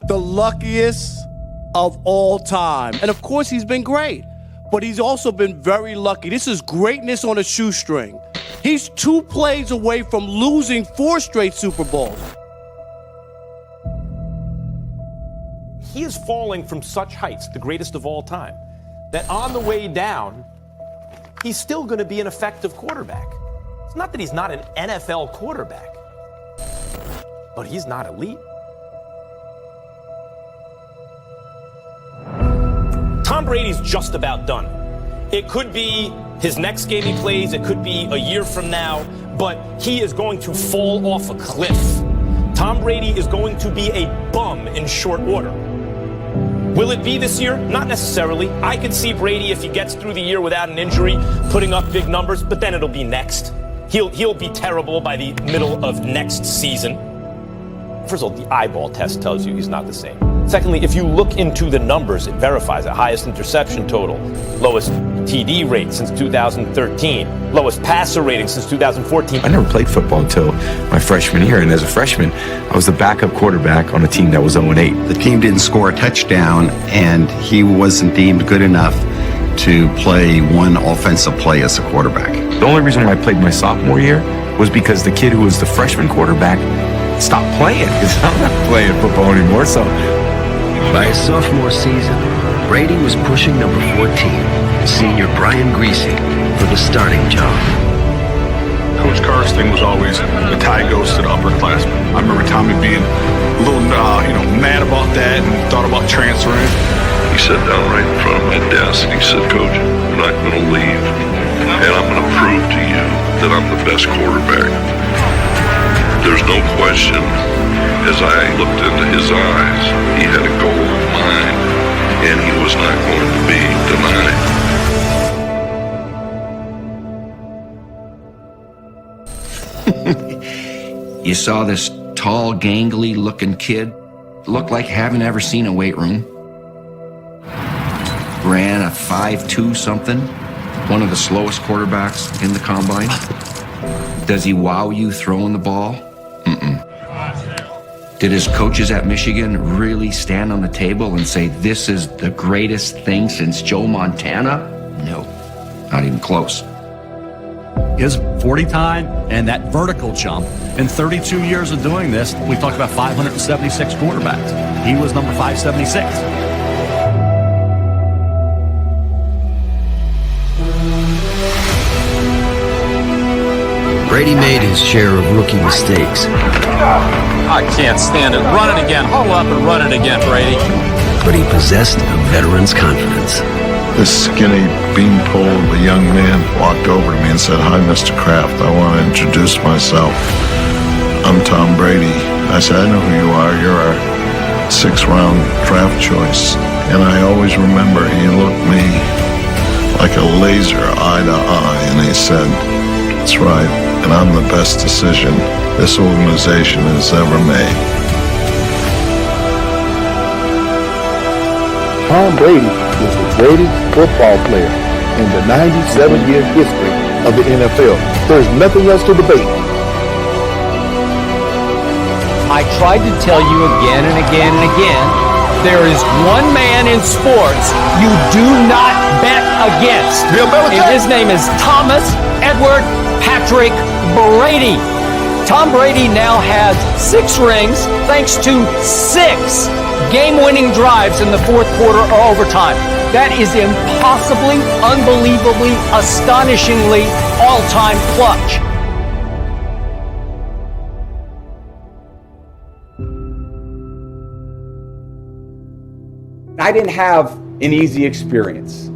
the luckiest of all time. And of course, he's been great, but he's also been very lucky. This is greatness on a shoestring. He's 2 plays away from losing 4 straight Super Bowls. He is falling from such heights, the greatest of all time, that on the way down, he's still going to be an effective quarterback. It's not that he's not an NFL quarterback, but he's not elite. Tom Brady's just about done. It could be his next game he plays, it could be a year from now, but he is going to fall off a cliff. Tom Brady is going to be a bum in short order. Will it be this year? Not necessarily. I could see Brady, if he gets through the year without an injury, putting up big numbers, but then it'll be next. He'll be terrible by the middle of next season. First of all, the eyeball test tells you he's not the same. Secondly, if you look into the numbers, it verifies it. Highest interception total, lowest TD rate since 2013, lowest passer rating since 2014. I never played football until my freshman year, and as a freshman, I was the backup quarterback on a team that was 0-8. The team didn't score a touchdown, and he wasn't deemed good enough to play one offensive play as a quarterback. The only reason I played my sophomore year was because the kid who was the freshman quarterback stopped playing, because I'm not playing football anymore, so. By his sophomore season, Brady was pushing number 14, senior Brian Greasy, for the starting job. Coach Carr's thing was always the tie goes to the upperclassmen. I remember Tommy being a little, mad about that and thought about transferring. He sat down right in front of my desk and he said, "Coach, I'm not going to leave, and I'm going to prove to you that I'm the best quarterback." There's no question, as I looked into his eyes, he had a goal in mind, and he was not going to be You saw this tall, gangly-looking kid, looked like haven't ever seen a weight room. Ran a 5.2 something, one of the slowest quarterbacks in the combine. Does he wow you throwing the ball? Mm-mm. Did his coaches at Michigan really stand on the table and say, "This is the greatest thing since Joe Montana"? No, not even close. His 40 time and that vertical jump in 32 years of doing this, we talked about 576 quarterbacks. He was number 576. Brady made his share of rookie mistakes. I can't stand it. Run it again. Huddle up and run it again, Brady. But he possessed a veteran's confidence. This skinny beanpole of a young man walked over to me and said, "Hi, Mr. Kraft. I want to introduce myself. I'm Tom Brady." I said, "I know who you are. You're our 6th-round draft choice." And I always remember he looked me like a laser eye to eye, and he said, "That's right, and I'm the best decision this organization has ever made." Tom Brady was the greatest football player in the 97-year history of the NFL. There's nothing else to debate. I tried to tell you again and again and again, there is one man in sports you do not bet against. And his name is Thomas Edward Patrick Brady. Tom Brady now has 6 rings thanks to 6 game-winning drives in the 4th quarter or overtime. That is impossibly, unbelievably, astonishingly all-time clutch. I didn't have an easy experience.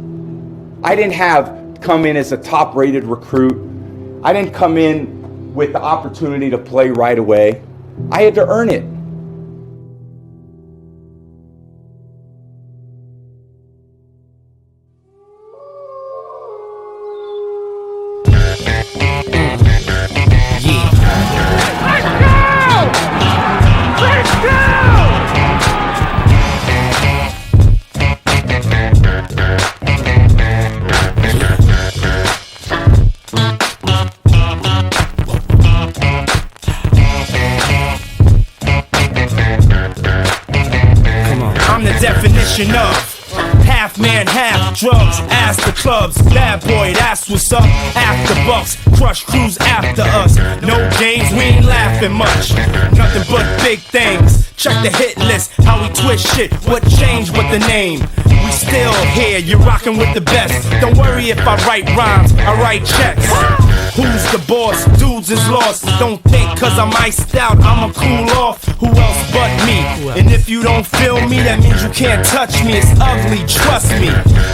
I didn't come in as a top-rated recruit. I didn't come in with the opportunity to play right away. I had to earn it. definition of half man, half drugs, ask the clubs. Bad boy, that's what's up. After bucks, crush crews after us. No games, we ain't laughing much. Nothing but big things. Check the hit list, how we twist shit. What changed with the name? We still here, you're rocking with the best. Don't worry if I write rhymes, I write checks. Who's the boss? Dudes is lost. Don't think cause I'm iced out, I'ma cool off. Who else but me? And if you don't feel me, that means you can't touch me. It's ugly, trust me.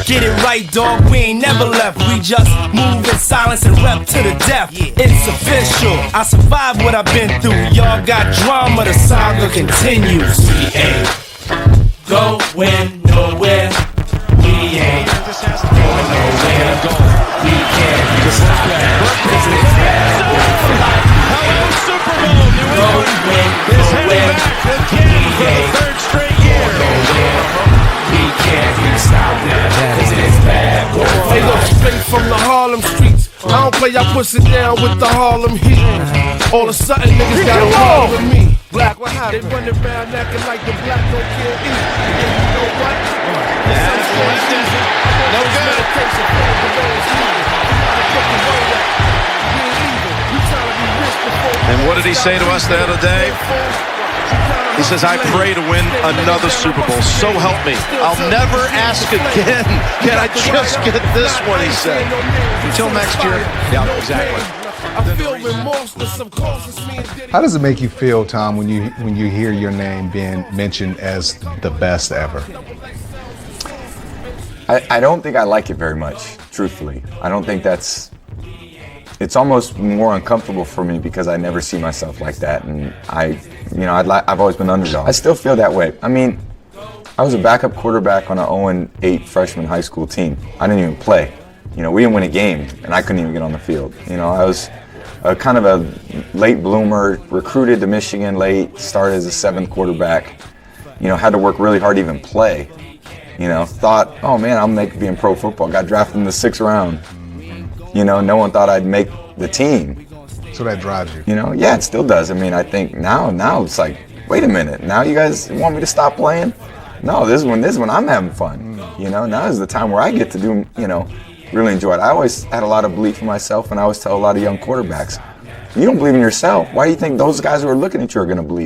Get it right, dog, we ain't never left. We just move in silence and rep to the death. It's official, I survived what I've been through. Y'all got drama, the saga continues. We ain't going nowhere. We ain't going nowhere. We can't stop that. Cause it's bad. Hello, Super Bowl. New England is heading back again for the third straight year. We can't stop that. Cause it's bad. Hey, look, straight from the Harlem streets. I don't play, I push it down with the Harlem heat. All of a sudden, niggas got a problem with me. Black, what happened? They running around acting like the black don't kill E. And you know what? No good. And what did he say to us the other day? He says, I pray to win another Super Bowl. So help me. I'll never ask again. Can I just get this one, he said. Until next year. Yeah, exactly. How does it make you feel, Tom, when you hear your name being mentioned as the best ever? I don't think I like it very much, truthfully. I don't think it's almost more uncomfortable for me because I never see myself like that, and I've always been underdog. I still feel that way. I mean, I was a backup quarterback on an 0-8 freshman high school team. I didn't even play. We didn't win a game, and I couldn't even get on the field. I was kind of a late bloomer, recruited to Michigan late, started as a 7th quarterback. Had to work really hard to even play. Thought, oh man, I'll be in pro football. Got drafted in the 6th round. No one thought I'd make the team. So that drives you. Yeah, it still does. I mean, I think now it's like, wait a minute, now you guys want me to stop playing? No, this is when I'm having fun. Now is the time where I get to do, really enjoy it. I always had a lot of belief in myself, and I always tell a lot of young quarterbacks, you don't believe in yourself. Why do you think those guys who are looking at you are going to believe?